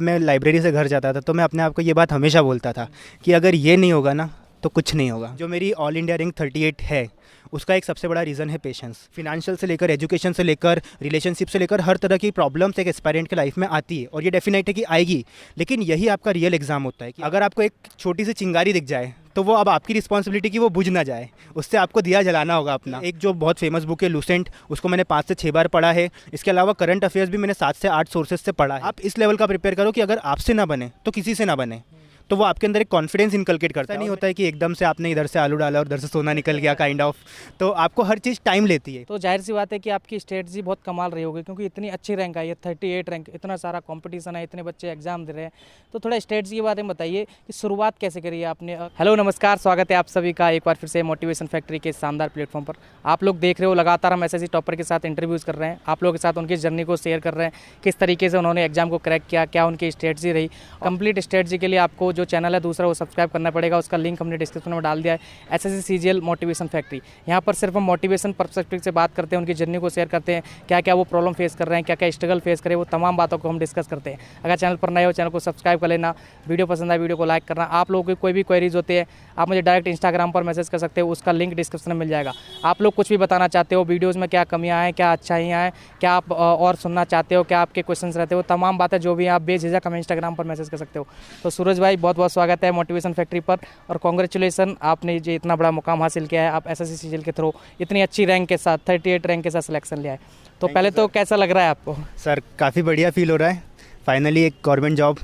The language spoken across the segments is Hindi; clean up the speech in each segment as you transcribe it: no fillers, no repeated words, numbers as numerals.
मैं लाइब्रेरी से घर जाता था तो मैं अपने आप को ये बात हमेशा बोलता था कि अगर ये नहीं होगा ना तो कुछ नहीं होगा। जो मेरी ऑल इंडिया रैंक 38 है उसका एक सबसे बड़ा रीज़न है पेशेंस। फिनेंशियल से लेकर एजुकेशन से लेकर रिलेशनशिप से लेकर हर तरह की प्रॉब्लम्स एक एस्पायरेंट के लाइफ में आती है और ये डेफिनेट है कि आएगी, लेकिन यही आपका रियल एग्जाम होता है कि अगर आपको एक छोटी सी चिंगारी दिख जाए तो वो अब आपकी रिस्पॉन्सिबिलिटी कि वो बुझ ना जाए, उससे आपको दिया जलाना होगा अपना। एक जो बहुत फेमस बुक है लूसेंट, उसको मैंने 5 से 6 बार पढ़ा है। इसके अलावा करंट अफेयर्स भी मैंने 7 से 8 सोर्सेज से पढ़ा है। आप इस लेवल का प्रिपेयर करो कि अगर आपसे ना बने तो किसी से ना बने, तो वो आपके अंदर एक कॉन्फिडेंस इनकलकेट करता है। नहीं होता है कि एकदम से आपने इधर से आलू डाला और इधर से सोना निकल गया काइंड ऑफ, तो आपको हर चीज़ टाइम लेती है। तो जाहिर सी बात है कि आपकी स्ट्रेटजी बहुत कमाल रही होगी, क्योंकि इतनी अच्छी रैंक आई है, 38 रैंक, इतना सारा कंपटीशन है, इतने बच्चे एग्जाम दे रहे हैं। तो थोड़ा स्ट्रेटजी के बारे में बताइए कि शुरुआत कैसे करी है आपने। हेलो नमस्कार, स्वागत है आप सभी का एक बार फिर से मोटिवेशन फैक्ट्री के शानदार प्लेटफॉर्म पर। आप लोग देख रहे हो लगातार हम एसएससी टॉपर के साथ इंटरव्यूज़ कर रहे हैं, आप लोगों के साथ उनकी जर्नी को शेयर कर रहे हैं, किस तरीके से उन्होंने एग्जाम को क्रैक किया, क्या उनकी स्ट्रेटजी रही। कंप्लीट स्ट्रेटजी के लिए आपको जो चैनल है दूसरा वो सब्सक्राइब करना पड़ेगा, उसका लिंक हमने डिस्क्रिप्शन में डाल दिया है। एसएससी सीजीएल मोटिवेशन फैक्ट्री, यहाँ पर सिर्फ हम मोटिवेशन पर्सपेक्टिव से बात करते हैं, उनकी जर्नी को शेयर करते हैं, क्या क्या वो प्रॉब्लम फेस कर रहे हैं, क्या क्या स्ट्रगल फेस करें, वो तमाम बातों को हम डिस्कस करते हैं। अगर चैनल पर नए हो चैनल को सब्सक्राइब कर लेना, वीडियो पसंद आए वीडियो को लाइक करना। आप लोगों की कोई भी क्वेरीज होती है आप मुझे डायरेक्ट इंस्टाग्राम पर मैसेज कर सकते हो, उसका लिंक डिस्क्रिप्शन में मिल जाएगा। आप लोग कुछ भी बताना चाहते हो, वीडियोज़ में क्या कमियाँ हैं, क्या अच्छाइयाँ हैं, क्या आप और सुनना चाहते हो, क्या आपके क्वेश्चंस रहते हो, तमाम बातें जो भी आप बेझिझक हमें इंस्टाग्राम पर मैसेज कर सकते हो। तो सूरज भाई बहुत बहुत स्वागत है मोटिवेशन फैक्ट्री पर, और कॉन्ग्रेचुलेसन, आपने जो इतना बड़ा मुकाम हासिल किया है। आप एसएससी सीजीएल के थ्रू इतनी अच्छी रैंक के साथ 38 रैंक के साथ सिलेक्शन लिया है, तो पहले तो कैसा लग रहा है आपको? सर काफ़ी बढ़िया फील हो रहा है, फाइनली एक गवर्नमेंट जॉब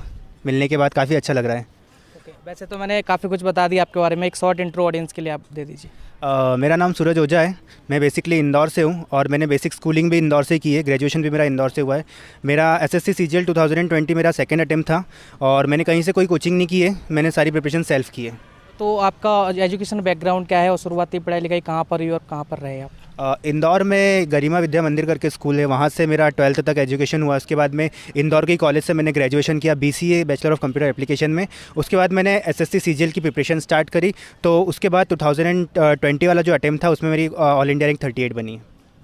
मिलने के बाद काफ़ी अच्छा लग रहा है। वैसे तो मैंने काफ़ी कुछ बता दिया आपके बारे में, एक शॉर्ट इंट्रो ऑडियंस के लिए आप दे दीजिए। मेरा नाम सूरज ओझा है, मैं बेसिकली इंदौर से हूँ और मैंने बेसिक स्कूलिंग भी इंदौर से की है, ग्रेजुएशन भी मेरा इंदौर से हुआ है। मेरा एसएससी सीजीएल 2020 मेरा सेकंड अटेम्प्ट था और मैंने कहीं से कोई कोचिंग नहीं की है, मैंने सारी प्रिपरेशन सेल्फ की है। तो आपका एजुकेशन बैकग्राउंड क्या है और शुरुआती पढ़ाई लिखाई कहाँ पर हुई और कहाँ पर रहे आप? इंदौर में गरिमा विद्या मंदिर करके स्कूल है, वहाँ से मेरा 12th तक एजुकेशन हुआ। उसके बाद में इंदौर के कॉलेज से मैंने ग्रेजुएशन किया BCA bachelor of computer application में। उसके बाद मैंने एसएससी सीजीएल की प्रिपरेशन स्टार्ट करी, तो उसके बाद 2020 वाला जो अटेम्प्ट था उसमें मेरी ऑल इंडिया रैंक 38 बनी।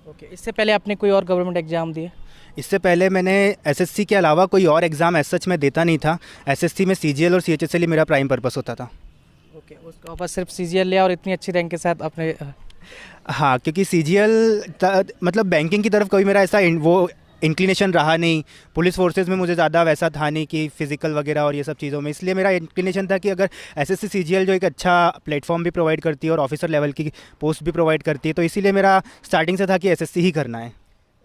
ओके, इससे पहले आपने कोई और गवर्नमेंट एग्जाम दिए? इससे पहले मैंने एसएससी के अलावा कोई और एग्ज़ाम एज सच में देता नहीं था। एसएससी में सीजीएल और सीएचएसएल ही मेरा प्राइम पर्पस होता था। ओके, उसके बाद सिर्फ सीजीएल लिया और इतनी अच्छी रैंक के साथ अपने। हाँ, क्योंकि सीजीएल मतलब बैंकिंग की तरफ कभी मेरा ऐसा वो इंक्लिनेशन रहा नहीं। पुलिस फोर्सेस में मुझे ज़्यादा वैसा था नहीं कि फ़िज़िकल वगैरह और ये सब चीज़ों में, इसलिए मेरा इंक्लिनेशन था कि अगर एसएससी सीजीएल जो एक अच्छा प्लेटफॉर्म भी प्रोवाइड करती है और ऑफिसर लेवल की पोस्ट भी प्रोवाइड करती है, तो इसीलिए मेरा स्टार्टिंग से था कि एसएससी ही करना है।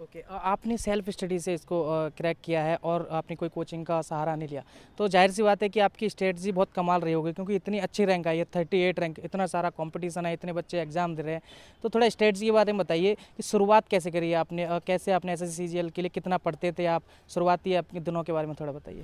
ओके, आपने सेल्फ स्टडी से इसको क्रैक किया है और आपने कोई कोचिंग का सहारा नहीं लिया, तो जाहिर सी बात है कि आपकी स्ट्रेटजी बहुत कमाल रही होगी, क्योंकि इतनी अच्छी रैंक आई है, 38 रैंक, इतना सारा कंपटीशन है, इतने बच्चे एग्जाम दे रहे हैं। तो थोड़ा स्ट्रेटजी के बारे में बताइए कि शुरुआत कैसे करी है आपने, कैसे आपने एसएससी सीजीएल के लिए कितना पढ़ते थे आप, शुरुआती आपके दिनों के बारे में थोड़ा बताइए।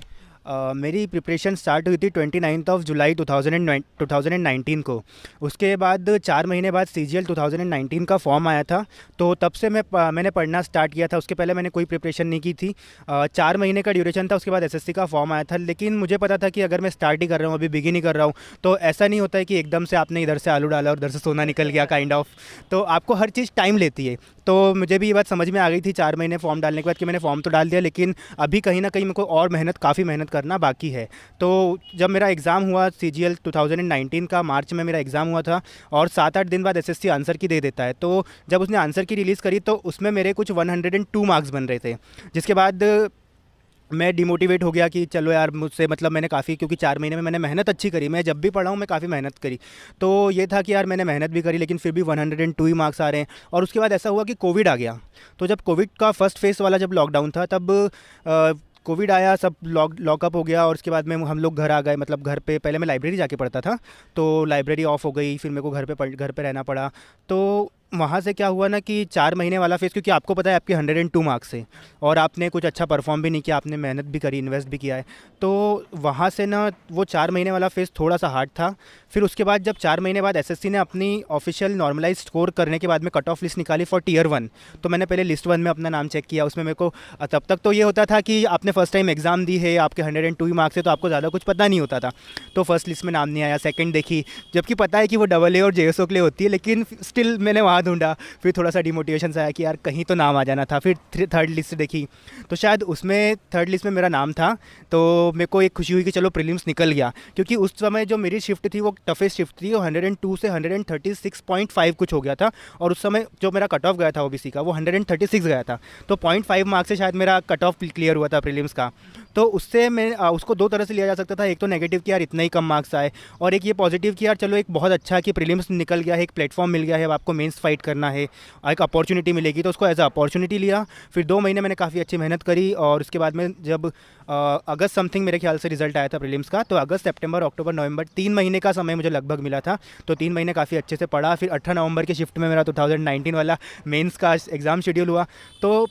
मेरी प्रिपरेशन स्टार्ट हुई थी 29 जुलाई 2019 को। उसके बाद 4 महीने बाद सीजीएल 2019 का फॉर्म आया था, तो तब से मैंने पढ़ना स्टार्ट किया था। उसके पहले मैंने कोई प्रिपरेशन नहीं की थी। 4 महीने का ड्यूरेशन था, उसके बाद एसएससी का फॉर्म आया था। लेकिन मुझे पता था कि अगर मैं स्टार्ट ही कर रहा हूँ, अभी बिगिन ही कर रहा हूँ, तो ऐसा नहीं होता है कि एकदम से आपने इधर से आलू डाला और इधर से सोना निकल गया काइंड ऑफ, तो आपको हर चीज़ टाइम लेती है। तो मुझे भी ये बात समझ में आ गई थी 4 महीने फॉर्म डालने के बाद कि मैंने फॉर्म तो डाल दिया, लेकिन अभी कहीं ना कहीं मेरे को और काफ़ी मेहनत करना बाकी है। तो जब मेरा एग्ज़ाम हुआ सीजीएल 2019 का मार्च में मेरा एग्ज़ाम हुआ था, और 7-8 दिन बाद एसएससी आंसर की दे देता है। तो जब उसने आंसर की रिलीज़ करी तो उसमें मेरे कुछ 102 मार्क्स बन रहे थे, जिसके बाद मैं डिमोटिवेट हो गया कि चलो यार मुझसे मतलब मैंने काफ़ी, क्योंकि 4 महीने में मैंने मेहनत अच्छी करी, मैं जब भी पढ़ा हूँ मैं काफ़ी मेहनत करी, तो ये था कि यार मैंने मेहनत भी करी लेकिन फिर भी 102 ही मार्क्स आ रहे हैं। और उसके बाद ऐसा हुआ कि कोविड आ गया। तो जब कोविड का फर्स्ट फेज़ वाला जब लॉकडाउन था, तब कोविड आया, सब लॉकअप हो गया, और उसके बाद में हम लोग घर आ गए। मतलब घर पे पहले मैं लाइब्रेरी जाके पढ़ता था, तो लाइब्रेरी ऑफ हो गई, फिर मेरे को घर पे रहना पड़ा। तो वहाँ से क्या हुआ ना कि 4 महीने वाला फेज़, क्योंकि आपको पता है आपके 102 मार्क्स है और आपने कुछ अच्छा परफॉर्म भी नहीं किया, आपने मेहनत भी करी, इन्वेस्ट भी किया है, तो वहाँ से ना वो 4 महीने वाला फेज़ थोड़ा सा हार्ड था। फिर उसके बाद जब 4 महीने बाद एसएससी ने अपनी ऑफिशियल नॉर्मलाइज स्कोर करने के बाद में कट ऑफ लिस्ट निकाली फॉर टियर 1, तो मैंने पहले लिस्ट 1 में अपना नाम चेक किया। उसमें मेरे को तब तक तो ये होता था कि आपने फर्स्ट टाइम एग्ज़ाम दी है, आपके 102 मार्क्स है, तो आपको ज़्यादा कुछ पता नहीं होता था। तो फर्स्ट लिस्ट में नाम नहीं आया, सेकंड देखी, जबकि पता है कि वो AA और JSO के लिए होती है, लेकिन स्टिल मैंने वहाँ वहाँ ढूंढा, फिर थोड़ा सा डिमोटिवेशन सा आया कि यार कहीं तो नाम आ जाना था। फिर थर्ड लिस्ट देखी तो शायद उसमें थर्ड लिस्ट में मेरा नाम था, तो मेरे को एक खुशी हुई कि चलो प्रीलिम्स निकल गया, क्योंकि उस समय जो मेरी शिफ्ट थी वो टफेस्ट शिफ्ट थी, वो 102 से 136.5 कुछ हो गया था, और उस समय जो मेरा कट ऑफ गया था ओबीसी का वो 136 गया था, तो 0.5 मार्क्स से शायद मेरा कट ऑफ क्लियर हुआ था प्रीलिम्स का। तो उससे मैं उसको दो तरह से लिया जा सकता था, एक तो नेगेटिव कि यार इतना ही कम मार्क्स आए, और एक ये पॉजिटिव कि यार चलो एक बहुत अच्छा कि प्रीलिम्स निकल गया है, एक प्लेटफॉर्म मिल गया है, अब आपको मेंस फाइट करना है, एक अपॉर्चुनिटी मिलेगी, तो उसको एज अ अपॉर्चुनिटी लिया। फिर 2 महीने मैंने काफ़ी अच्छी मेहनत करी, और उसके बाद में जब अगस्त समथिंग मेरे ख्याल से रिजल्ट आया था प्रीलिम्स का, तो अगस्त सितंबर अक्टूबर नवंबर 3 महीने का समय मुझे लगभग मिला था, तो 3 महीने काफ़ी अच्छे से पढ़ा। फिर 18 नवंबर के शिफ्ट में मेरा 2019 वाला मेंस का एग्ज़ाम शेड्यूल हुआ। तो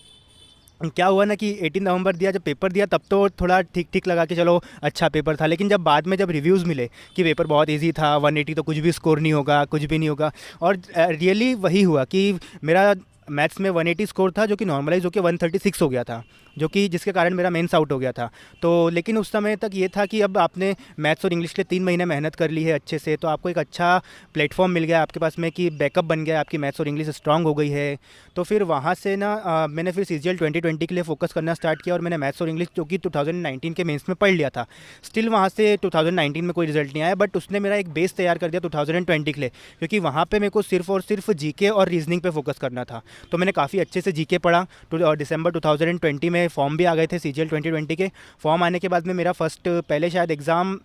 क्या हुआ ना कि 18 नवंबर दिया, जब पेपर दिया तब तो थोड़ा ठीक ठीक लगा कि चलो अच्छा पेपर था, लेकिन जब बाद में जब रिव्यूज़ मिले कि पेपर बहुत इजी था, 180 तो कुछ भी स्कोर नहीं होगा, कुछ भी नहीं होगा, और रियली वही हुआ कि मेरा मैथ्स में 180 स्कोर था, जो कि नॉर्मलाइज होकर 136 हो गया था, जो कि जिसके कारण मेरा मेंस आउट हो गया था। तो लेकिन उस समय तक ये था कि अब आपने मैथ्स और इंग्लिश के 3 महीने मेहनत कर ली है अच्छे से, तो आपको एक अच्छा प्लेटफॉर्म मिल गया आपके पास में कि बैकअप बन गया, आपकी मैथ्स और इंग्लिश स्ट्रांग हो गई है। तो फिर वहाँ से ना मैंने फिर सीजीएल 2020 के लिए फोकस करना स्टार्ट किया, और मैंने मैथ्स और इंग्लिश जो कि 2019 के मेंस में पढ़ लिया था। स्टिल वहाँ से 2019 में कोई रिजल्ट नहीं आया, बट उसने मेरा एक बेस तैयार कर दिया 2020 के लिए, क्योंकि वहाँ पे मेरे को सिर्फ और सिर्फ जीके और रीजनिंग पे फोकस करना था। तो मैंने काफ़ी अच्छे से जीके पढ़ा। तो दिसंबर 2020 में फॉर्म भी आ गए थे सीजीएल 2020 के। फॉर्म आने के बाद में मेरा फर्स्ट पहले शायद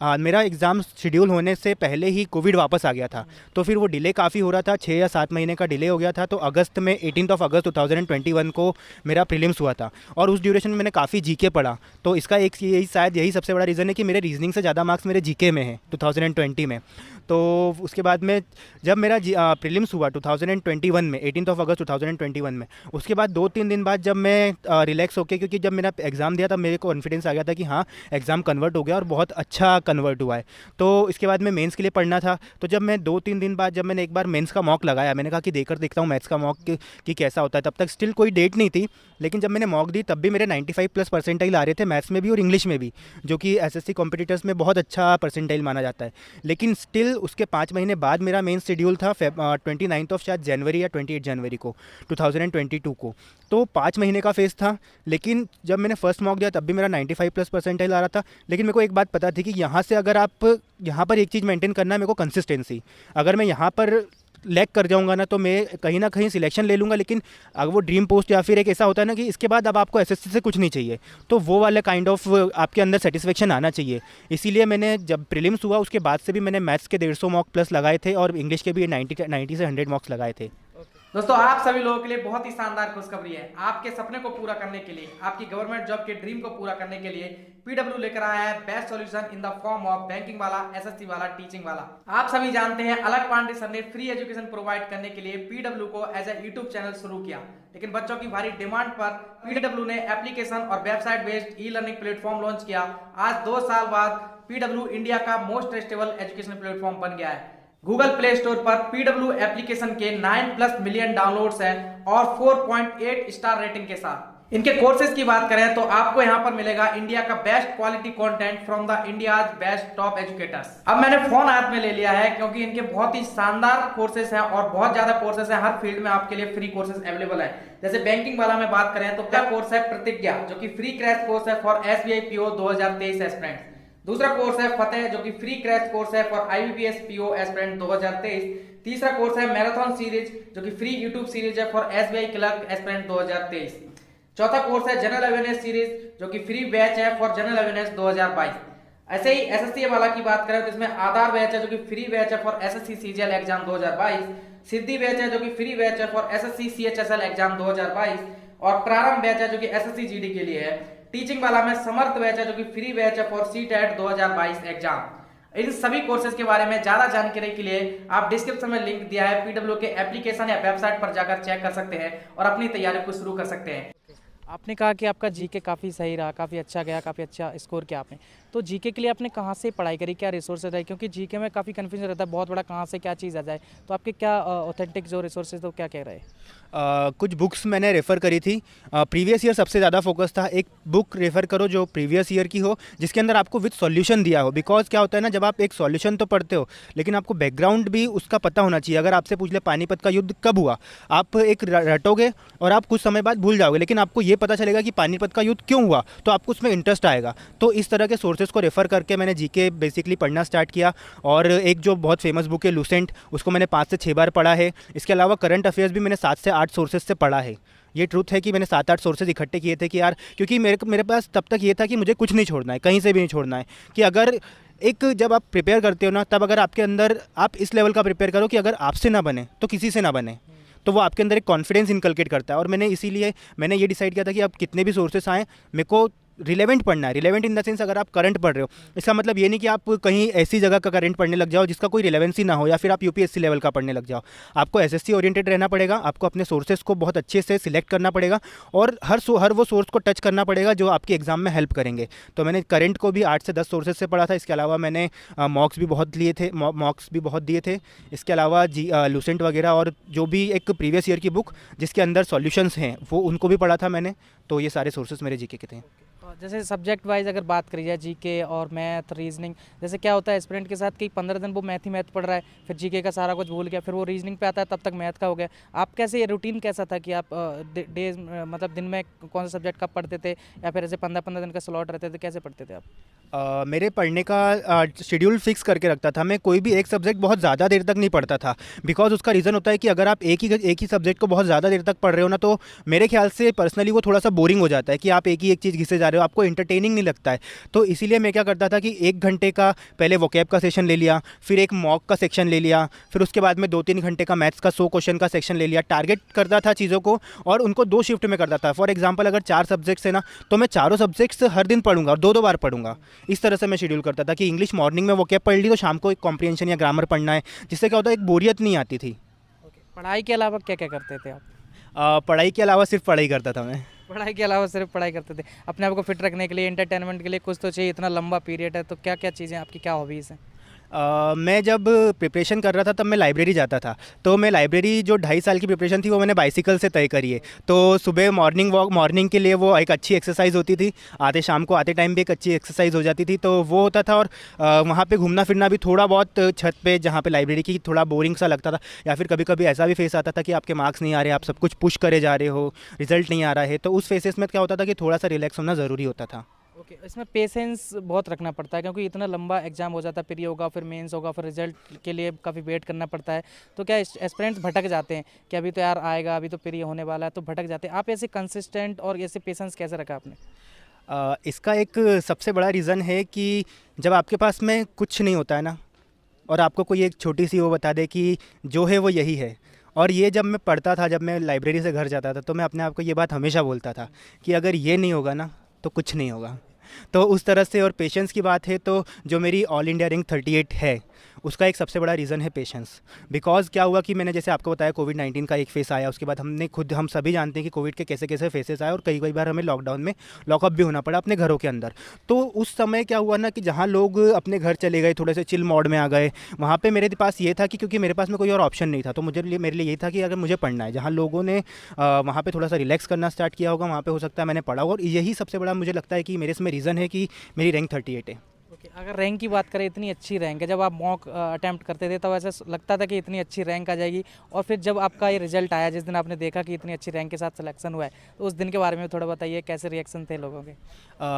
मेरा एग्ज़ाम शेड्यूल होने से पहले ही कोविड वापस आ गया था, तो फिर वो डिले काफ़ी हो रहा था, 6 या 7 महीने का डिले हो गया था। तो अगस्त में 18 अगस्त 2021 को मेरा प्रीलिम्स हुआ था, और उस ड्यूरेशन में मैंने काफ़ी जीके पढ़ा। तो इसका एक यही सबसे बड़ा रीज़न है कि मेरे रीजनिंग से ज़्यादा मार्क्स मेरे जीके में है 2020 में। तो उसके बाद में जब मेरा प्रीलिम्स हुआ 2021 में 18 अगस्त 2021 में, उसके बाद 2-3 दिन बाद जब मैं रिलैक्स होके, क्योंकि जब मेरा एग्ज़ाम दिया तब मेरे को कॉन्फिडेंस आ गया था कि हाँ एग्ज़ाम कन्वर्ट हो गया और बहुत अच्छा कन्वर्ट हुआ है। तो इसके बाद में मेंस के लिए पढ़ना था। तो जब मैं 2-3 दिन बाद जब मैंने एक बार मेंस का मॉक लगाया, मैंने कहा कि देकर देखता हूँ मैथ्स का मॉक कि कैसा होता है। तब तक स्टिल कोई डेट नहीं थी, लेकिन जब मैंने मॉक दी तब भी मेरे 95+ परसेंटाइल आ रहे थे मैथ्स में भी और इंग्लिश में भी, जो कि एसएससी कॉम्पिटिटर्स में बहुत अच्छा परसेंटाइल माना जाता है। लेकिन स्टिल उसके 5 महीने बाद मेरा मेन शेड्यूल था 29 शायद जनवरी या 28 जनवरी को 2022 को। तो 5 महीने का फेज़ था, लेकिन जब मैंने फर्स्ट मॉक दिया तब भी मेरा 95+ परसेंटाइल आ रहा था। लेकिन मेरे को एक बात पता थी कि यहाँ से अगर आप यहाँ पर एक चीज़ मेंटेन करना है मेरे को, कंसिस्टेंसी। अगर मैं यहाँ पर लैग कर जाऊंगा ना तो मैं कहीं ना कहीं सिलेक्शन ले लूँगा, लेकिन अगर वो ड्रीम पोस्ट या फिर एक ऐसा होता है ना कि इसके बाद अब आपको एसएससी से कुछ नहीं चाहिए, तो वो वाला काइंड ऑफ आपके अंदर सेटिस्फेक्शन आना चाहिए। इसीलिए मैंने जब प्रीलिम्स हुआ उसके बाद से भी मैंने मैथ्स के 150 मॉक प्लस लगाए थे और इंग्लिश के भी 90 से 100 मॉक्स लगाए थे। दोस्तों आप सभी लोगों के लिए बहुत ही शानदार खुशखबरी है। आपके सपने को पूरा करने के लिए, आपकी गवर्नमेंट जॉब के ड्रीम को पूरा करने के लिए पीडब्ल्यू लेकर आया है best solution in the form of banking वाला, एसएससी वाला, टीचिंग वाला। आप सभी जानते हैं अलग पांडे सर ने फ्री एजुकेशन प्रोवाइड करने के लिए पीडब्ल्यू को एज ए यूट्यूब चैनल शुरू किया, लेकिन बच्चों की भारी डिमांड पर पीडब्ल्यू ने एप्लीकेशन और website based e learning platform launch किया। आज 2 साल बाद पीडब्ल्यू इंडिया का मोस्ट ट्रस्टेबल एजुकेशन प्लेटफॉर्म बन गया है। गूगल प्ले स्टोर पर पीडब्ल्यू एप्लीकेशन के 9+ मिलियन डाउनलोड्स हैं और 4.8 स्टार रेटिंग के साथ। इनके कोर्सेज की बात करें तो आपको यहां पर मिलेगा इंडिया का best quality content from the India's best top educators. अब मैंने फोन हाथ में ले लिया है क्योंकि इनके बहुत ही शानदार कोर्सेज हैं और बहुत ज्यादा कोर्सेज हैं। हर फील्ड में आपके लिए फ्री कोर्सेज अवेलेबल है। जैसे बैंकिंग वाला में बात करें तो पहला कोर्स है प्रतिज्ञा, जो कि फ्री क्रैश कोर्स है फॉर एसबीआई पीओ 2023 एस्पिरेंट्स। दूसरा कोर्स है फतेह, जो कि फ्री क्रैश कोर्स है फॉर आईबीपीएस पीओ एस्पिरेंट 2023। तीसरा कोर्स है मैराथन सीरीज, जो कि फ्री यूट्यूब सीरीज है फॉर एसबीआई क्लर्क एस्पिरेंट 2023। चौथा कोर्स है जनरल अवेयरनेस सीरीज, जो कि फ्री बैच है फॉर जनरल अवेयरनेस 2022। ऐसे ही एसएससी वाला की बात करें तो इसमें आधार बैच है, जो कि फ्री बैच है for SSC CGL exam 2022। Siddhi batch है, जो कि फ्री बैच है फॉर एसएससी सीएचएसएल एग्जाम 2022। और प्रारंभ बैच है, जो कि एसएससी जीडी के लिए है। टीचिंग वाला में समर्थ बैच है, जो कि फ्री बैच है फॉर सीटेट 2022 एग्जाम। इन सभी कोर्सेज के बारे में ज्यादा जानकारी के लिए आप डिस्क्रिप्शन में लिंक दिया है, पीडब्ल्यू के एप्लीकेशन या वेबसाइट पर जाकर चेक कर सकते हैं और अपनी तैयारी को शुरू कर सकते हैं। आपने कहा कि आपका जीके काफ़ी सही रहा, काफ़ी अच्छा गया, काफ़ी अच्छा स्कोर किया आपने। तो जीके के लिए आपने कहाँ से पढ़ाई करी, क्या रिसोर्सेज रहे? क्योंकि जीके में काफ़ी कन्फ्यूजन रहता है, बहुत बड़ा कहाँ से क्या चीज़ आ जाए। तो आपके क्या ऑथेंटिक जो रिसोर्सेज तो क्या कह रहे हैं? कुछ बुक्स मैंने रेफ़र करी थी। प्रीवियस ईयर सबसे ज़्यादा फोकस था। एक बुक रेफ़र करो जो प्रीवियस ईयर की हो, जिसके अंदर आपको विद सॉल्यूशन दिया हो। बिकॉज़ क्या होता है ना, जब आप एक सॉल्यूशन तो पढ़ते हो, लेकिन आपको बैकग्राउंड भी उसका पता होना चाहिए। अगर आपसे पूछ ले पानीपत का युद्ध कब हुआ, आप एक रटोगे और आप कुछ समय बाद भूल जाओगे, लेकिन आपको ये पता चलेगा कि पानीपत का युद्ध क्यों हुआ, तो आपको उसमें इंटरेस्ट आएगा। तो इस तरह के सोर्सेज़ को रेफ़र करके मैंने जीके बेसिकली पढ़ना स्टार्ट किया। और एक जो बहुत फेमस बुक है लूसेंट, उसको मैंने 5 से 6 बार पढ़ा है। इसके अलावा करंट अफेयर्स भी मैंने 7 से 8 सोर्सेज से पढ़ा है। ये ट्रूथ है कि मैंने 7-8 सोर्सेज इकट्ठे किए थे कि यार, क्योंकि मेरे पास तब तक ये था कि मुझे कुछ नहीं छोड़ना है, कहीं से भी नहीं छोड़ना है। कि अगर एक जब आप प्रिपेयर करते हो ना, तब अगर आपके अंदर आप इस लेवल का प्रिपेयर करो कि अगर आपसे ना बने तो किसी से ना बने, तो वो आपके अंदर एक कॉन्फिडेंस इनकलकेट करता है। और मैंने इसीलिए मैंने ये डिसाइड किया था कि अब कितने भी सोर्सेस आएँ, मेरे को रिलेवेंट पढ़ना है। रिलेवेंट इन द सेंस, अगर आप करंट पढ़ रहे हो, इसका मतलब ये नहीं कि आप कहीं ऐसी जगह का करंट पढ़ने लग जाओ जिसका कोई रिलेवेंसी ना हो, या फिर आप यूपीएससी लेवल का पढ़ने लग जाओ। आपको एसएससी ओरिएंटेड रहना पड़ेगा, आपको अपने सोर्सेज को बहुत अच्छे से सिलेक्ट करना पड़ेगा, और हर वो सोर्स को टच करना पड़ेगा जो आपके एग्जाम में हेल्प करेंगे। तो मैंने करंट को भी 8 से 10 सोर्सेज से पढ़ा था। इसके अलावा मैंने मॉक्स भी बहुत लिए थे, मॉक्स भी बहुत दिए थे। इसके अलावा लूसेंट वगैरह और जो भी एक प्रीवियस ईयर की बुक जिसके अंदर सॉल्यूशंस हैं, वो उनको भी पढ़ा था मैंने। तो ये सारे सोर्सेज मेरे जीके के थे। जैसे सब्जेक्ट वाइज अगर बात करी जाए, जीके और मैथ, रीजनिंग, जैसे क्या होता है एस्पिरेंट के साथ कि 15 दिन वो मैथ ही मैथ पढ़ रहा है, फिर जीके का सारा कुछ भूल गया, फिर वो रीजनिंग पे आता है तब तक मैथ का हो गया। आप कैसे, ये रूटीन कैसा था कि आप डेज मतलब दिन में कौन सा सब्जेक्ट कब पढ़ते थे, या फिर ऐसे 15-15 दिन का स्लॉट रहते थे, कैसे पढ़ते थे आप? मेरे पढ़ने का शेड्यूल फिक्स करके रखता था। मैं कोई भी एक सब्जेक्ट बहुत ज़्यादा देर तक नहीं पढ़ता था। बिकॉज उसका रीज़न होता है कि अगर आप एक ही सब्जेक्ट को बहुत ज़्यादा देर तक पढ़ रहे हो ना, तो मेरे ख्याल से पर्सनली वो थोड़ा सा बोरिंग हो जाता है कि आप एक चीज़ घिसे जा रहे हो, आपको इंटरटेनिंग नहीं लगता है। तो इसीलिए मैं क्या करता था कि 1 घंटे का पहले वोकैब का सेशन ले लिया, फिर एक मॉक का सेक्शन ले लिया, फिर उसके बाद में 2-3 घंटे का मैथ्स का 100 क्वेश्चन का सेक्शन ले लिया। टारगेट करता था चीज़ों को, और उनको 2 शिफ्ट में करता था। फॉर एग्जाम्पल, अगर 4 सब्जेक्ट्स है ना, तो मैं चारों सब्जेक्ट्स हर दिन पढ़ूंगा और 2-2 बार पढ़ूंगा। इस तरह से मैं शेड्यूल करता था कि इंग्लिश मॉर्निंग में वो क्या पढ़ ली, तो शाम को एक कॉम्प्रिहेंशन या ग्रामर पढ़ना है, जिससे क्या होता है, एक बोरियत नहीं आती थी। पढ़ाई के अलावा क्या क्या करते थे आप? पढ़ाई के अलावा सिर्फ पढ़ाई करता था मैं। पढ़ाई के अलावा सिर्फ पढ़ाई करते थे? अपने आप को फिट रखने के लिए, एंटरटेनमेंट के लिए कुछ तो चाहिए, इतना लंबा पीरियड है, तो क्या क्या चीज़ें आपकी, क्या हॉबीज़ हैं? मैं जब प्रिपरेशन कर रहा था तब मैं लाइब्रेरी जाता था। तो मैं लाइब्रेरी जो 2.5 साल की प्रिपरेशन थी वो मैंने बाइसिकल से तय करी है। तो सुबह मॉर्निंग के लिए वो एक अच्छी एक्सरसाइज होती थी, शाम को आते टाइम भी एक अच्छी एक्सरसाइज हो जाती थी, तो वो होता था। और वहाँ पे घूमना फिरना भी थोड़ा बहुत छत पे, जहाँ पे लाइब्रेरी की, थोड़ा बोरिंग सा लगता था। या फिर कभी कभी ऐसा भी फेस आता था कि आपके मार्क्स नहीं आ रहे, आप सब कुछ पुश करे जा रहे हो, रिजल्ट नहीं आ रहा है, तो उस फेसेस में क्या होता था कि थोड़ा सा रिलैक्स होना ज़रूरी होता था। ओके, इसमें पेशेंस बहुत रखना पड़ता है, क्योंकि इतना लंबा एग्जाम हो जाता है, प्री होगा, फिर मेंस होगा, फिर रिजल्ट के लिए काफ़ी वेट करना पड़ता है। तो क्या एस्पिरेंट्स भटक जाते हैं कि अभी तो यार आएगा, अभी तो प्री होने वाला है, तो भटक जाते हैं? आप ऐसे कंसिस्टेंट और ऐसे पेशेंस कैसे रखा आपने? इसका एक सबसे बड़ा रीज़न है कि जब आपके पास में कुछ नहीं होता है ना, और आपको कोई एक छोटी सी वो बता दे कि जो है वो यही है। और ये जब मैं पढ़ता था, जब मैं लाइब्रेरी से घर जाता था, तो मैं अपने आप को ये बात हमेशा बोलता था कि अगर ये नहीं होगा ना, तो कुछ नहीं होगा। तो उस तरह से, और पेशेंस की बात है तो जो मेरी ऑल इंडिया रैंक 38 है, उसका एक सबसे बड़ा रीज़न है पेशेंस। बिकॉज क्या हुआ कि मैंने जैसे आपको बताया, कोविड-19 का एक फेस आया, उसके बाद हम सभी जानते हैं कि कोविड के कैसे कैसे फेसेस आए, और कई कई बार हमें लॉकडाउन में लॉकअप भी होना पड़ा अपने घरों के अंदर। तो उस समय क्या हुआ ना कि जहाँ लोग अपने घर चले गए, थोड़े से चिल मोड में आ गए, वहाँ पे मेरे पास ये था कि क्योंकि मेरे पास में कोई और ऑप्शन नहीं था, तो मेरे लिए ये था कि अगर मुझे पढ़ना है, जहाँ लोगों ने वहाँ पे थोड़ा सा रिलैक्स करना स्टार्ट किया होगा, वहाँ पे हो सकता है मैंने पढ़ा होगा। और यही सबसे बड़ा मुझे लगता है कि मेरे इसमें रीज़न है कि मेरी रैंक 38 है। ओके, अगर रैंक की बात करें, इतनी अच्छी रैंक है, जब आप मॉक अटेम्प्ट करते थे तब ऐसा लगता था कि इतनी अच्छी रैंक आ जाएगी, और फिर जब आपका ये रिजल्ट आया, जिस दिन आपने देखा कि इतनी अच्छी रैंक के साथ सिलेक्शन हुआ है, तो उस दिन के बारे में थोड़ा बताइए, कैसे रिएक्शन थे लोगों के?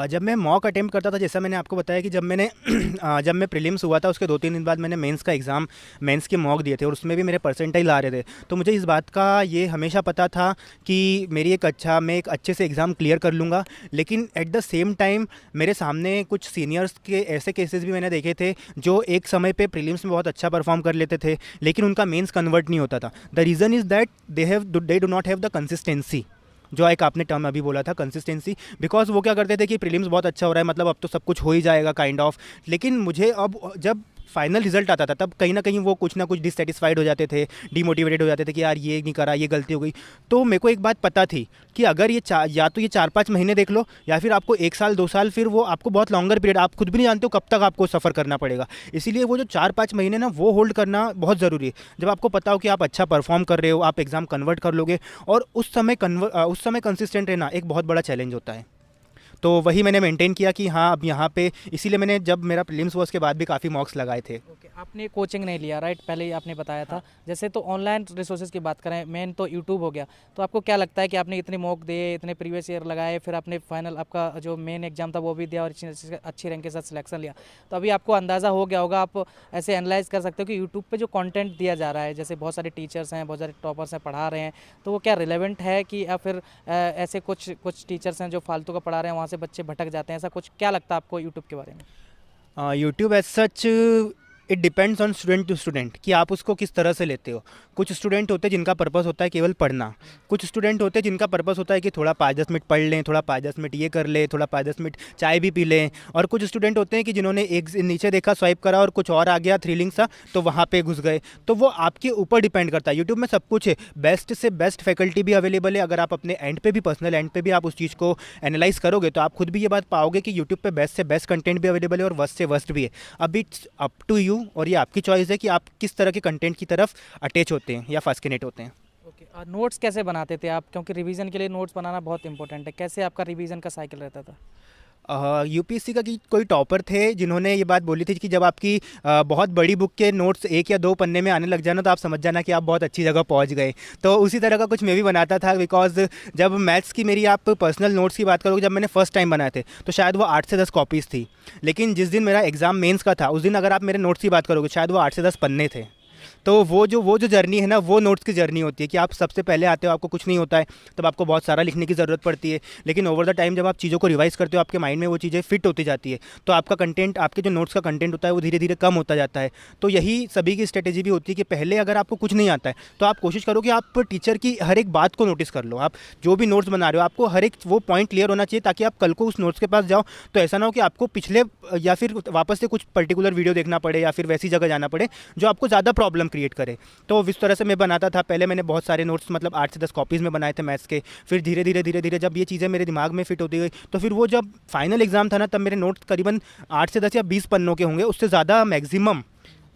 जब मैं मॉक अटेम्प्ट करता था, जैसा मैंने आपको बताया कि जब मैं प्रीलिम्स हुआ था, उसके 2-3 दिन बाद मैंने मेंस का एग्ज़ाम, मेंस के मॉक दिए थे, और उसमें भी मेरे परसेंटाइल आ रहे थे। तो मुझे इस बात का ये हमेशा पता था कि मैं एक अच्छे से एग्ज़ाम क्लियर कर लूँगा। लेकिन एट द सेम टाइम मेरे सामने कुछ सीनियर्स के ऐसे केसेस भी मैंने देखे थे जो एक समय पे प्रीलिम्स में बहुत अच्छा परफॉर्म कर लेते थे, लेकिन उनका मेंस कन्वर्ट नहीं होता था। The reason is that they do not have the consistency, जो एक आपने टर्म अभी बोला था, कंसिस्टेंसी। बिकॉज वो क्या करते थे कि प्रीलिम्स बहुत अच्छा हो रहा है, मतलब अब तो सब कुछ हो ही जाएगा काइंड ऑफ। लेकिन मुझे अब जब फाइनल रिजल्ट आता था तब कहीं ना कहीं वो कुछ ना कुछ डिससेटिस्फाइड हो जाते थे, डीमोटिवेटेड हो जाते थे कि यार ये नहीं करा, ये गलती हो गई। तो मेरे को एक बात पता थी कि अगर ये या तो ये 4-5 महीने देख लो, या फिर आपको 1 साल 2 साल, फिर वो आपको बहुत लॉन्गर पीरियड, आप खुद भी नहीं जानते हो कब तक आपको सफ़र करना पड़ेगा। इसीलिए वो जो 4-5 महीने ना वो होल्ड करना बहुत ज़रूरी है। जब आपको पता हो कि आप अच्छा परफॉर्म कर रहे हो, आप एग्ज़ाम कन्वर्ट कर लोगे, और उस समय कंसिस्टेंट रहना एक बहुत बड़ा चैलेंज होता है। तो वही मैंने मेंटेन किया कि हाँ अब यहाँ पे, इसीलिए मैंने जब मेरा प्रीलिम्स हुआ उसके बाद भी काफ़ी मॉक्स लगाए थे। ओके, आपने कोचिंग नहीं लिया, राइट? पहले ही आपने बताया था। जैसे तो ऑनलाइन रिसोर्सेज की बात करें, मेन तो यूट्यूब हो गया। तो आपको क्या लगता है कि आपने इतने मॉक दिए, इतने प्रीवियस ईयर लगाए, फिर आपने फाइनल आपका जो मेन एग्जाम था वो भी दिया और अच्छी रैंक के साथ सिलेक्शन लिया, तो अभी आपको अंदाज़ा हो गया होगा, आप ऐसे एनालाइज कर सकते हो कि यूट्यूब पे जो कंटेंट दिया जा रहा है, जैसे बहुत सारे टीचर्स हैं, बहुत सारे टॉपर्स हैं, पढ़ा रहे हैं, तो वो क्या रिलेवेंट है कि या फिर ऐसे कुछ कुछ टीचर्स हैं जो फालतू का पढ़ा रहे हैं, वहाँ से बच्चे भटक जाते हैं, ऐसा कुछ क्या लगता है आपको यूट्यूब के बारे में? YouTube as such, it depends on student to student कि आप उसको किस तरह से लेते हो। कुछ स्टूडेंट होते हैं जिनका पर्पस होता है केवल पढ़ना, कुछ स्टूडेंट होते हैं जिनका पर्पस होता है कि थोड़ा 5-10 मिनट पढ़ लें, थोड़ा 5-10 मिनट ये कर लें, थोड़ा 5-10 मिनट चाय भी पी लें, और कुछ स्टूडेंट होते हैं कि जिन्होंने एक नीचे देखा, स्वाइप करा और कुछ और आ गया थ्रिलिंग सा, तो वहाँ पे घुस गए। तो वो आपके ऊपर डिपेंड करता है। यूट्यूब में सब कुछ है, बेस्ट से बेस्ट फैकल्टी भी अवेलेबल है। अगर आप अपने एंड पे भी, पर्सनल एंड पे भी आप उस चीज़ को एनालाइज करोगे तो आप खुद भी ये बात पाओगे कि यूट्यूब पे बेस्ट से बेस्ट कंटेंट भी अवेलेबल है और वर्स्ट से वर्स्ट भी है। अब इट्स अप टू यू, और ये आपकी चॉइस है कि आप किस तरह के कंटेंट की तरफ अटैच होते हैं या फैसिनेट होते हैं। ओके, नोट्स कैसे बनाते थे आप? क्योंकि रिवीजन के लिए नोट्स बनाना बहुत इंपॉर्टेंट है। कैसे आपका रिवीजन का साइकिल रहता था? यूपीएससी का कोई टॉपर थे जिन्होंने ये बात बोली थी कि जब आपकी बहुत बड़ी बुक के नोट्स 1 या 2 पन्ने में आने लग जाना तो आप समझ जाना कि आप बहुत अच्छी जगह पहुंच गए। तो उसी तरह का कुछ मैं भी बनाता था, बिकॉज जब मैथ्स की मेरी आप पर्सनल नोट्स की बात करोगे, जब मैंने फर्स्ट टाइम बनाए थे तो शायद वो 8 से 10 कॉपीज़ थी, लेकिन जिस दिन मेरा एग्ज़ाम मेंस का था उस दिन अगर आप मेरे नोट्स की बात करोगे शायद वो 8 से 10 पन्ने थे। तो वो जो जर्नी है ना, वो नोट्स की जर्नी होती है कि आप सबसे पहले आते हो, आपको कुछ नहीं होता है, तब आपको बहुत सारा लिखने की ज़रूरत पड़ती है, लेकिन ओवर द टाइम जब आप चीज़ों को रिवाइज़ करते हो, आपके माइंड में वो चीज़ें फिट होती जाती है, तो आपका कंटेंट, आपके जो नोट्स का कंटेंट होता है वो धीरे धीरे कम होता जाता है। तो यही सभी की स्ट्रेटेजी भी होती है कि पहले अगर आपको कुछ नहीं आता है तो आप कोशिश करो कि आप टीचर की हर एक बात को नोटिस कर लो। आप जो भी नोट्स बना रहे हो आपको हर एक वो पॉइंट क्लियर होना चाहिए, ताकि आप कल को उस नोट्स के पास जाओ तो ऐसा ना हो कि आपको पिछले या फिर वापस से कुछ पर्टिकुलर वीडियो देखना पड़े या फिर वैसी जगह जाना पड़े जो आपको ज़्यादा प्रॉब्लम क्रिएट करे। तो इस तरह से मैं बनाता था। पहले मैंने बहुत सारे नोट्स, मतलब 8 से 10 कॉपीज़ में बनाए थे मैथ्स के। फिर धीरे धीरे जब ये चीज़ें मेरे दिमाग में फिट होती गई तो फिर वो जब फाइनल एग्ज़ाम था ना, तब मेरे नोट्स करीबन 8 से 10 या 20 पन्नों के होंगे, उससे ज़्यादा, मैक्सिमम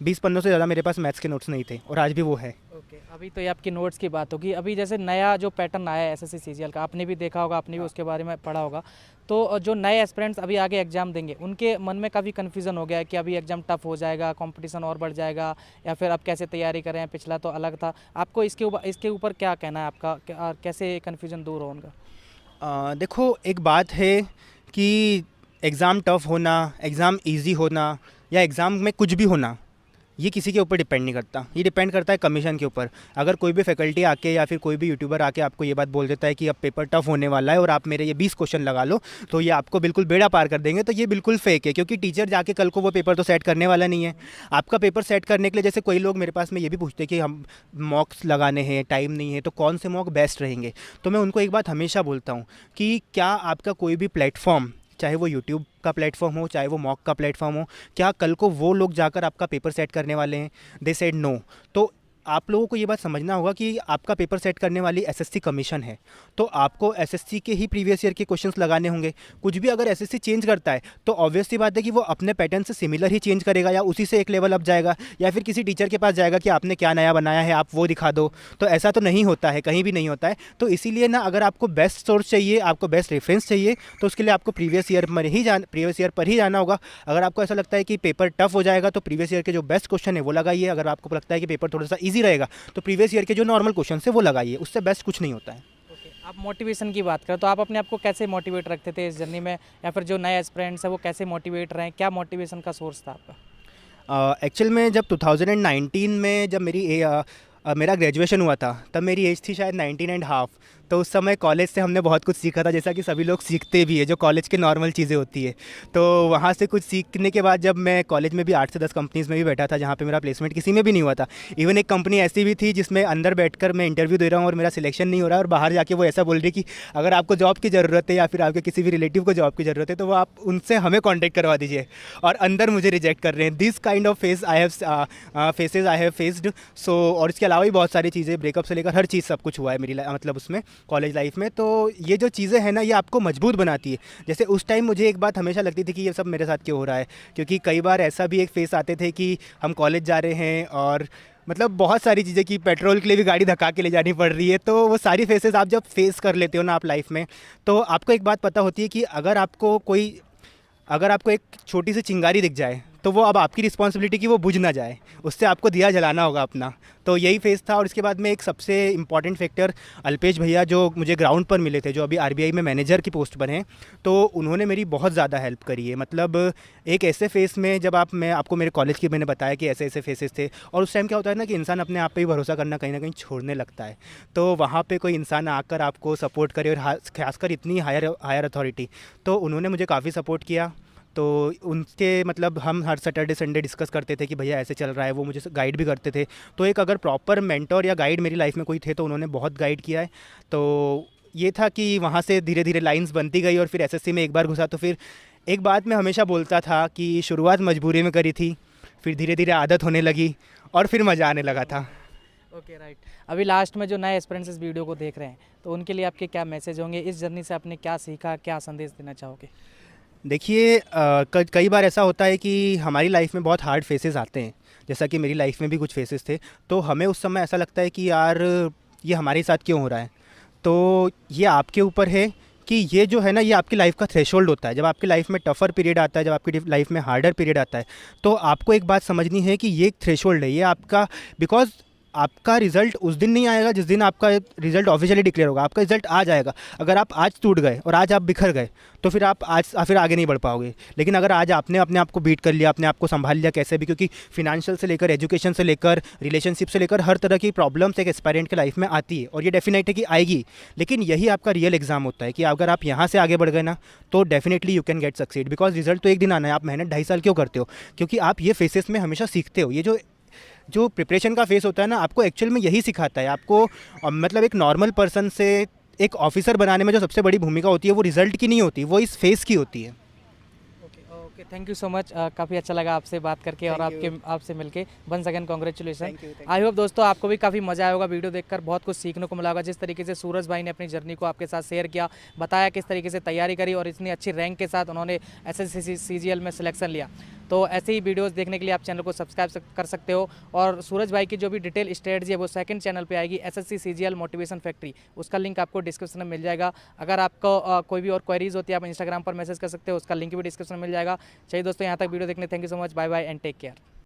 20 पन्नों से ज़्यादा मेरे पास मैथ्स के नोट्स नहीं थे, और आज भी वो है। ओके, अभी तो ये आपकी नोट्स की बात होगी। अभी जैसे नया जो पैटर्न आया है एसएससी सीजीएल का, आपने भी देखा होगा, आपने भी उसके बारे में पढ़ा होगा, तो जो नए एस्पिरेंट्स अभी आगे एग्जाम देंगे उनके मन में काफ़ी कन्फ्यूज़न हो गया है कि अभी एग्जाम टफ हो जाएगा, कंपटीशन और बढ़ जाएगा, या फिर अब कैसे तैयारी करें, पिछला तो अलग था। आपको इसके ऊपर क्या कहना है आपका, कैसे कन्फ्यूज़न दूर हो उनका? देखो, एक बात है कि एग्ज़ाम टफ होना, एग्ज़ाम इजी होना, या एग्ज़ाम में कुछ भी होना, ये किसी के ऊपर डिपेंड नहीं करता। ये डिपेंड करता है कमीशन के ऊपर। अगर कोई भी फैकल्टी आके या फिर कोई भी यूट्यूबर आके आपको ये बात बोल देता है कि अब पेपर टफ होने वाला है और आप मेरे ये 20 क्वेश्चन लगा लो, तो ये आपको बिल्कुल बेड़ा पार कर देंगे, तो ये बिल्कुल फेक है, क्योंकि टीचर जाके कल को वो पेपर तो सेट करने वाला नहीं है। आपका पेपर सेट करने के लिए, जैसे कोई लोग मेरे पास में ये भी पूछते हैं कि हम मॉक्स लगाने हैं, टाइम नहीं है, तो कौन से मॉक बेस्ट रहेंगे। तो मैं उनको एक बात हमेशा बोलता हूँ कि क्या आपका कोई भी प्लेटफॉर्म, चाहे वो यूट्यूब का प्लेटफॉर्म हो, चाहे वो मॉक का प्लेटफॉर्म हो, क्या कल को वो लोग जाकर आपका पेपर सेट करने वाले हैं? They said no. तो आप लोगों को ये बात समझना होगा कि आपका पेपर सेट करने वाली एसएससी कमीशन है, तो आपको एसएससी के ही प्रीवियस ईयर के क्वेश्चंस लगाने होंगे। कुछ भी अगर एसएससी चेंज करता है तो ऑब्वियस सी बात है कि वो अपने पैटर्न से सिमिलर ही चेंज करेगा, या उसी से एक लेवल अप जाएगा, या फिर किसी टीचर के पास जाएगा कि आपने क्या नया बनाया है, आप वो दिखा दो। तो ऐसा तो नहीं होता है, कहीं भी नहीं होता है। तो इसीलिए ना, अगर आपको बेस्ट सोर्स चाहिए, आपको बेस्ट रेफरेंस चाहिए, तो उसके लिए आपको प्रीवियस ईयर पर ही जाना होगा। अगर आपको ऐसा लगता है कि पेपर टफ हो जाएगा तो प्रीवियस ईयर के जो बेस्ट क्वेश्चन है वो लगाइए। अगर आपको लगता है कि पेपर थोड़ा सा ईजी रहेगा तो प्रीवियस ईयर के जो नॉर्मल क्वेश्चन है वो लगाइए। उससे बेस्ट कुछ नहीं होता है। आप मोटिवेशन की बात करें तो आप अपने आप को कैसे मोटिवेट रखते थे इस जर्नी में, या फिर जो नए एस्पिरेंट्स हैं वो कैसे मोटिवेट रहे, क्या मोटिवेशन का सोर्स था आपका? एक्चुअल में जब 2019 में जब मेरा ग्रेजुएशन हुआ था, तब मेरी एज थी शायद 19 एंड हाफ। तो उस समय कॉलेज से हमने बहुत कुछ सीखा था, जैसा कि सभी लोग सीखते भी है, जो कॉलेज के नॉर्मल चीज़ें होती है। तो वहाँ से कुछ सीखने के बाद जब मैं कॉलेज में भी 8 से 10 कंपनीज़ में भी बैठा था, जहाँ पे मेरा प्लेसमेंट किसी में भी नहीं हुआ था। इवन एक कंपनी ऐसी भी थी जिसमें अंदर बैठकर मैं इंटरव्यू दे रहा हूँ और मेरा सिलेक्शन नहीं हो रहा है, और बाहर जाके वो ऐसा बोल रही कि अगर आपको जॉब की ज़रूरत है या फिर आपके किसी भी रिलेटिव को जॉब की ज़रूरत है तो वो आप उनसे हमें कॉन्टैक्ट करवा दीजिए, और अंदर मुझे रिजेक्ट कर रहे हैं। This kind of faces I have faced. So और इसके अलावा भी बहुत सारी चीज़ें, ब्रेकअप से लेकर हर चीज़ सब कुछ हुआ है मेरी मतलब उसमें कॉलेज लाइफ में। तो ये जो चीज़ें हैं ना, ये आपको मजबूत बनाती है। जैसे उस टाइम मुझे एक बात हमेशा लगती थी कि ये सब मेरे साथ क्यों हो रहा है, क्योंकि कई बार ऐसा भी एक फेस आते थे कि हम कॉलेज जा रहे हैं और मतलब बहुत सारी चीज़ें कि पेट्रोल के लिए भी गाड़ी धक्का के ले जानी पड़ रही है। तो वो सारी फेसेस आप जब फेस कर लेते हो ना आप लाइफ में, तो आपको एक बात पता होती है कि अगर आपको एक छोटी सी चिंगारी दिख जाए तो वो अब आपकी रिस्पॉन्सिबिलिटी कि वो बुझ ना जाए, उससे आपको दिया जलाना होगा अपना। तो यही फेज़ था। और इसके बाद में एक सबसे इम्पॉर्टेंट फैक्टर अल्पेश भैया, जो मुझे ग्राउंड पर मिले थे, जो अभी आरबीआई में मैनेजर की पोस्ट पर हैं, तो उन्होंने मेरी बहुत ज़्यादा हेल्प करी है। मतलब एक ऐसे फेस में जब मैं आपको मेरे कॉलेज की मैंने बताया कि ऐसे ऐसे फेसेस थे, और उस टाइम क्या होता है ना कि इंसान अपने आप पे ही भरोसा करना कहीं ना कहीं छोड़ने लगता है। तो वहाँ पे कोई इंसान आकर आपको सपोर्ट करे, और खासकर इतनी हायर अथॉरिटी, तो उन्होंने मुझे काफ़ी सपोर्ट किया। तो उनके मतलब हम हर सैटरडे संडे डिस्कस करते थे कि भैया ऐसे चल रहा है, वो मुझे गाइड भी करते थे। तो एक अगर प्रॉपर मेंटोर या गाइड मेरी लाइफ में कोई थे तो उन्होंने बहुत गाइड किया है। तो ये था कि वहाँ से धीरे धीरे लाइंस बनती गई, और फिर एसएससी में एक बार घुसा तो फिर एक बात मैं हमेशा बोलता था कि शुरुआत मजबूरी में करी थी, फिर धीरे धीरे आदत होने लगी और फिर मज़ा आने लगा था। Okay right. अभी लास्ट में जो नए एस्पिरेंट्स इस वीडियो को देख रहे हैं, तो उनके लिए आपके क्या मैसेज होंगे? इस जर्नी से आपने क्या सीखा, क्या संदेश देना चाहोगे? देखिए, कई बार ऐसा होता है कि हमारी लाइफ में बहुत हार्ड फेसेस आते हैं, जैसा कि मेरी लाइफ में भी कुछ फेसेस थे। तो हमें उस समय ऐसा लगता है कि यार ये हमारे साथ क्यों हो रहा है। तो ये आपके ऊपर है कि ये जो है ना, ये आपकी लाइफ का थ्रेशोल्ड होता है। जब आपकी लाइफ में टफ़र पीरियड आता है, जब आपकी लाइफ में हार्डर पीरियड आता है, तो आपको एक बात समझनी है कि ये एक थ्रेशोल्ड है, ये आपका, बिकॉज आपका रिज़ल्ट उस दिन नहीं आएगा जिस दिन आपका रिज़ल्ट ऑफिशियली डिक्लेयर होगा। आपका रिज़ल्ट आज आएगा। अगर आप आज टूट गए और आज आप बिखर गए तो फिर आप फिर आगे नहीं बढ़ पाओगे। लेकिन अगर आज आपने अपने आप को बीट कर लिया, अपने आप को संभाल लिया कैसे भी, क्योंकि फिनेंशियल से लेकर, एजुकेशन से लेकर, रिलेशनशिप से लेकर हर तरह की प्रॉब्लम्स एक एस्पायरेंट के लाइफ में आती है, और ये डेफिनेट है कि आएगी। लेकिन यही आपका रियल एग्जाम होता है कि अगर आप यहाँ से आगे बढ़ गए ना, तो definitely you can get succeed, because result तो एक दिन आना है। आप मेहनत 2.5 साल क्यों करते हो? क्योंकि आप ये फेसेस में हमेशा सीखते हो। ये जो प्रिपरेशन का फेस होता है ना, आपको एक्चुअल में यही सिखाता है आपको। मतलब एक नॉर्मल पर्सन से एक ऑफिसर बनाने में जो सबसे बड़ी भूमिका होती है वो रिजल्ट की नहीं होती, वो इस फेस की होती है। Okay okay, thank you so much. काफ़ी अच्छा लगा आपसे बात करके और आपसे मिलके। Once again congratulation. I hope दोस्तों आपको भी काफ़ी मज़ा आया होगा, वीडियो देखकर बहुत कुछ सीखने को मिला होगा। जिस तरीके से सूरज भाई ने अपनी जर्नी को आपके साथ शेयर किया, बताया किस तरीके से तैयारी करी और इतनी अच्छी रैंक के साथ उन्होंने एसएससी सीजीएल में सिलेक्शन लिया। तो ऐसे ही वीडियोस देखने के लिए आप चैनल को सब्सक्राइब कर सकते हो। और सूरज भाई की जो भी डिटेल स्ट्रेटजी है वो सेकंड चैनल पे आएगी, एसएससी सीजीएल मोटिवेशन फैक्ट्री। उसका लिंक आपको डिस्क्रिप्शन में मिल जाएगा। अगर आपको कोई भी और क्वेरीज होती है आप इंस्टाग्राम पर मैसेज कर सकते हो, उसका लिंक भी डिस्क्रिप्शन में मिल जाएगा। चलिए दोस्तों, यहाँ तक वीडियो देखने thank you so much, bye bye and take care.